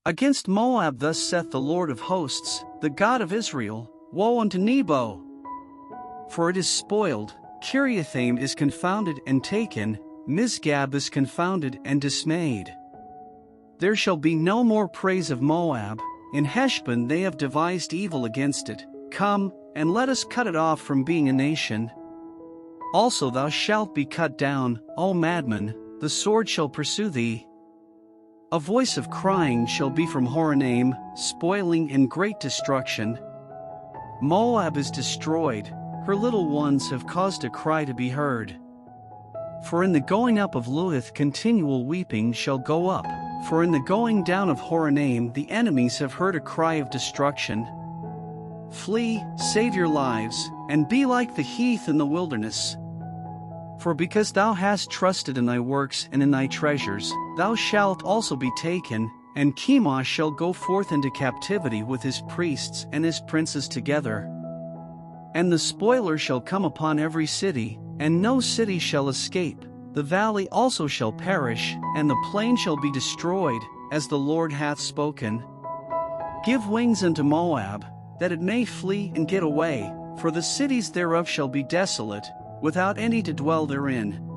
Against Moab thus saith the Lord of hosts, the God of Israel, Woe unto Nebo! For it is spoiled, Kiriathaim is confounded and taken, Misgab is confounded and dismayed. There shall be no more praise of Moab, in Heshbon they have devised evil against it. Come, and let us cut it off from being a nation. Also thou shalt be cut down, O madman, the sword shall pursue thee. A voice of crying shall be from Horonaim, spoiling and great destruction. Moab is destroyed, her little ones have caused a cry to be heard. For in the going up of Luhith continual weeping shall go up, for in the going down of Horonaim the enemies have heard a cry of destruction. Flee, save your lives, and be like the heath in the wilderness. For because thou hast trusted in thy works and in thy treasures, thou shalt also be taken, and Chemosh shall go forth into captivity with his priests and his princes together. And the spoiler shall come upon every city, and no city shall escape, the valley also shall perish, and the plain shall be destroyed, as the Lord hath spoken. Give wings unto Moab, that it may flee and get away, for the cities thereof shall be desolate, without any to dwell therein.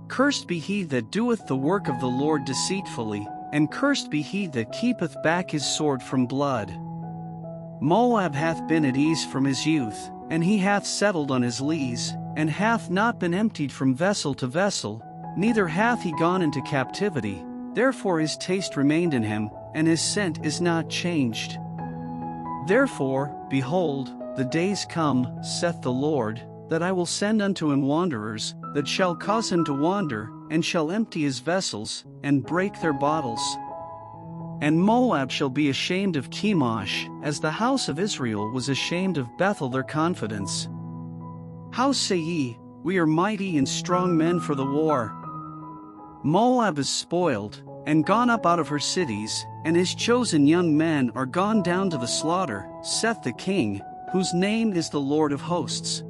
Cursed be he that doeth the work of the Lord deceitfully, and cursed be he that keepeth back his sword from blood. Moab hath been at ease from his youth, and he hath settled on his lees, and hath not been emptied from vessel to vessel, neither hath he gone into captivity, therefore his taste remained in him, and his scent is not changed. Therefore, behold, the days come, saith the Lord, that I will send unto him wanderers, that shall cause him to wander, and shall empty his vessels, and break their bottles. And Moab shall be ashamed of Chemosh, as the house of Israel was ashamed of Bethel their confidence. How say ye, we are mighty and strong men for the war? Moab is spoiled, and gone up out of her cities, and his chosen young men are gone down to the slaughter, saith the King, whose name is the Lord of hosts.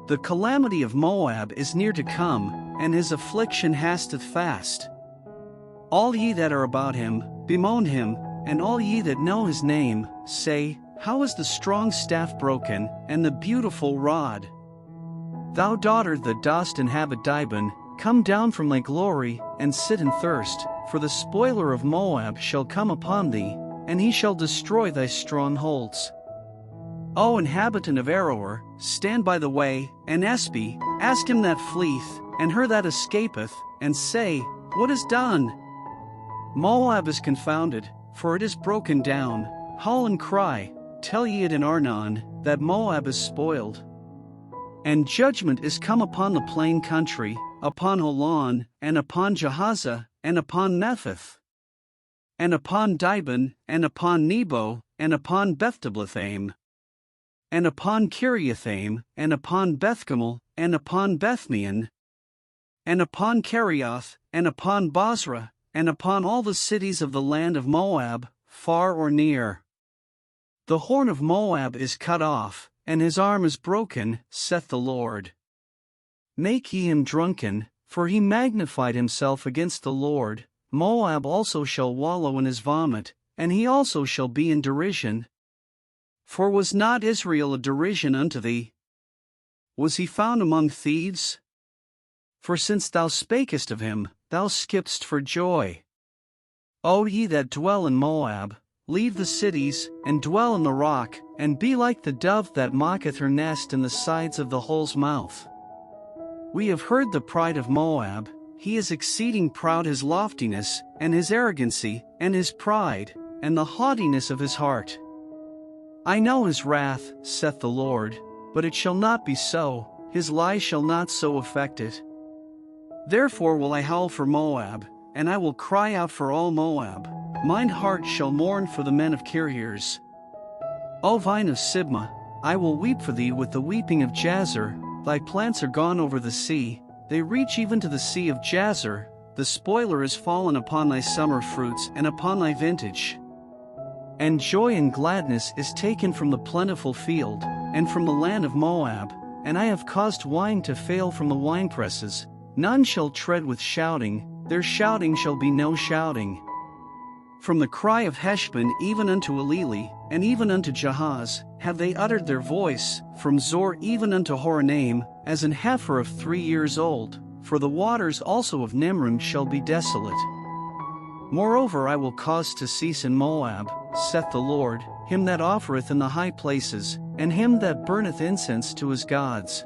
The calamity of Moab is near to come, and his affliction hasteth fast. All ye that are about him, bemoan him, and all ye that know his name, say, How is the strong staff broken, and the beautiful rod? Thou daughter that dost inhabit Dibon, come down from thy glory, and sit in thirst, for the spoiler of Moab shall come upon thee, and he shall destroy thy strongholds. O inhabitant of Aroer, stand by the way, and Espy, ask him that fleeth, and her that escapeth, and say, What is done? Moab is confounded, for it is broken down. Howl and cry, tell ye it in Arnon, that Moab is spoiled. And judgment is come upon the plain country, upon Holon, and upon Jahaza, and upon Mephith, and upon Dibon, and upon Nebo, and upon Bethdiblathaim, and upon Kiriathaim, and upon Bethgamel, and upon Bethmeon, and upon Kerioth, and upon Bozrah, and upon all the cities of the land of Moab, far or near. The horn of Moab is cut off, and his arm is broken, saith the Lord. Make ye him drunken, for he magnified himself against the Lord. Moab also shall wallow in his vomit, and he also shall be in derision. For was not Israel a derision unto thee? Was he found among thieves? For since thou spakest of him, thou skippedst for joy. O ye that dwell in Moab, leave the cities, and dwell in the rock, and be like the dove that mocketh her nest in the sides of the hole's mouth. We have heard the pride of Moab, he is exceeding proud, his loftiness, and his arrogancy, and his pride, and the haughtiness of his heart. I know his wrath, saith the Lord, but it shall not be so, his lies shall not so affect it. Therefore will I howl for Moab, and I will cry out for all Moab. Mine heart shall mourn for the men of Kiriers. O vine of Sibmah, I will weep for thee with the weeping of Jazer. Thy plants are gone over the sea, they reach even to the sea of Jazer. The spoiler is fallen upon thy summer fruits and upon thy vintage. And joy and gladness is taken from the plentiful field, and from the land of Moab, and I have caused wine to fail from the winepresses. None shall tread with shouting, their shouting shall be no shouting. From the cry of Heshbon even unto Eleli, and even unto Jahaz, have they uttered their voice, from Zor even unto Horonaim, as an heifer of 3 years old, for the waters also of Nimrim shall be desolate. Moreover I will cause to cease in Moab, saith the Lord, him that offereth in the high places, and him that burneth incense to his gods.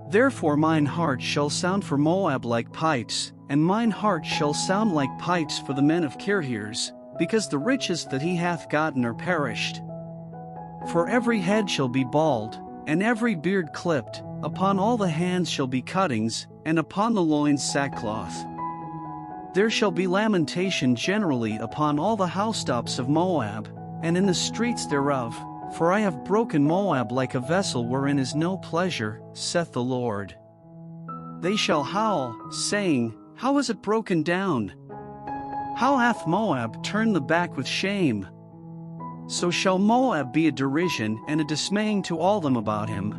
Therefore mine heart shall sound for Moab like pipes, and mine heart shall sound like pipes for the men of Kirhirs, because the riches that he hath gotten are perished. For every head shall be bald, and every beard clipped, upon all the hands shall be cuttings, and upon the loins sackcloth. There shall be lamentation generally upon all the housetops of Moab, and in the streets thereof, for I have broken Moab like a vessel wherein is no pleasure, saith the Lord. They shall howl, saying, How is it broken down? How hath Moab turned the back with shame? So shall Moab be a derision and a dismaying to all them about him.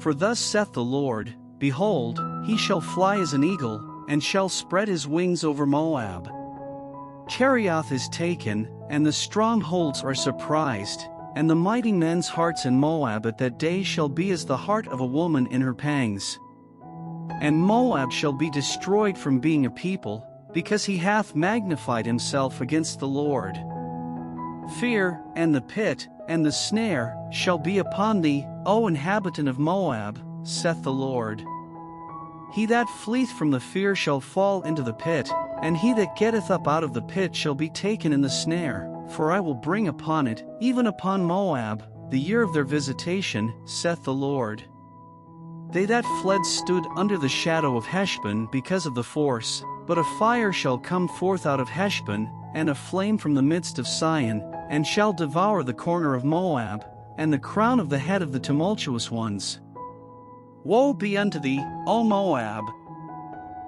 For thus saith the Lord, Behold, he shall fly as an eagle, and shall spread his wings over Moab. Kerioth is taken, and the strongholds are surprised, and the mighty men's hearts in Moab at that day shall be as the heart of a woman in her pangs. And Moab shall be destroyed from being a people, because he hath magnified himself against the Lord. Fear, and the pit, and the snare, shall be upon thee, O inhabitant of Moab, saith the Lord. He that fleeth from the fear shall fall into the pit, and he that getteth up out of the pit shall be taken in the snare, for I will bring upon it, even upon Moab, the year of their visitation, saith the Lord. They that fled stood under the shadow of Heshbon because of the force, but a fire shall come forth out of Heshbon, and a flame from the midst of Sion, and shall devour the corner of Moab, and the crown of the head of the tumultuous ones. Woe be unto thee, O Moab!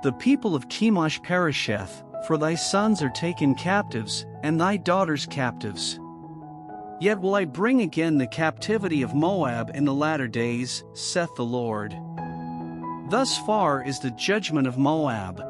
The people of Chemosh perisheth, for thy sons are taken captives, and thy daughters captives. Yet will I bring again the captivity of Moab in the latter days, saith the Lord. Thus far is the judgment of Moab.